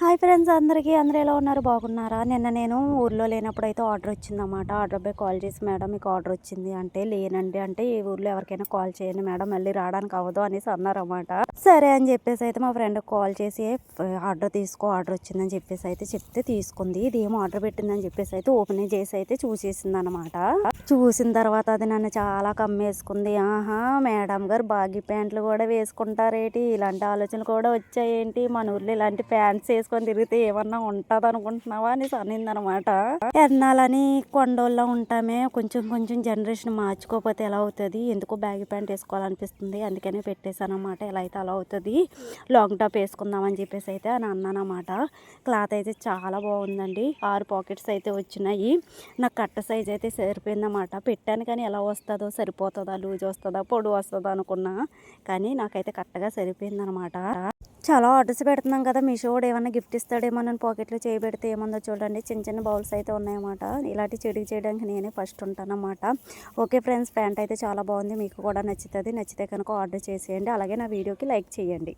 Hi friends, అందరూ ఎలా ఉన్నారు? బాగున్నారా? నిన్న నేను ఊర్లో లేనప్పుడైతే ఆర్డర్ వచ్చిందన్నమాట. ఆర్డర్ అబ్బాయి కాల్ చేసి, మేడం మీకు ఆర్డర్ వచ్చింది అంటే, లేనండి అంటే, ఈ ఊర్లో ఎవరికైనా కాల్ చేయండి మేడం, మళ్ళీ రావడానికి అవ్వదు అనేసి అన్నారన్నమాట. సరే అని చెప్పేసి అయితే మా ఫ్రెండ్కి కాల్ చేసి ఆర్డర్ ఆర్డర్ వచ్చిందని చెప్పేసి అయితే చెప్తే తీసుకుంది. ఇదేమో ఆర్డర్ పెట్టిందని చెప్పేసి అయితే ఓపెన్ చేసి అయితే చూసేసింది అనమాట. చూసిన తర్వాత అది నన్ను చాలా కమ్మేసుకుంది. ఆహా, మేడం గారు బాగీ ప్యాంట్లు కూడా వేసుకుంటారేంటి, ఇలాంటి ఆలోచనలు కూడా వచ్చాయేంటి, మన ఊర్లో ఇలాంటి ప్యాంట్స్ వేసుకొని తిరిగితే ఏమన్నా ఉంటుంది అనుకుంటున్నావా అని అనిందనమాట. ఎన్నాలని కొండోళ్ళలో ఉంటామే, కొంచెం కొంచెం జనరేషన్ మార్చుకోకపోతే ఎలా అవుతుంది, ఎందుకో బ్యాగీ ప్యాంట్ వేసుకోవాలనిపిస్తుంది, అందుకనే పెట్టేశాను అనమాట. ఎలా అయితే అలా అవుతుంది, లాంగ్ టాప్ వేసుకుందామని చెప్పేసి అయితే అని అన్నానమాట. క్లాత్ అయితే చాలా బాగుందండి. 6 పాకెట్స్ అయితే వచ్చినాయి. నాకు కట్ట సైజ్ అయితే సరిపోయిందన్నమాట. పెట్టాను కానీ ఎలా వస్తుందో, సరిపోతుందా, లూజ్ వస్తుందా, పొడి వస్తుందా అనుకున్నా, కానీ నాకైతే కరెక్ట్గా సరిపోయిందనమాట. చాలా ఆర్డర్స్ పెడుతున్నాం కదా, మీషో కూడా ఏమన్నా గిఫ్ట్ ఇస్తాడేమో అని పాకెట్లో చేయబెడితే ఏముందో చూడండి. చిన్న చిన్న బౌల్స్ అయితే ఉన్నాయన్నమాట. ఇలాంటి చెడుగు చేయడానికి నేనే ఫస్ట్ ఉంటానన్నమాట. ఓకే ఫ్రెండ్స్, ప్యాంట్ అయితే చాలా బాగుంది, మీకు కూడా నచ్చుతుంది. నచ్చితే కనుక ఆర్డర్ చేసేయండి. అలాగే నా వీడియోకి లైక్ చేయండి.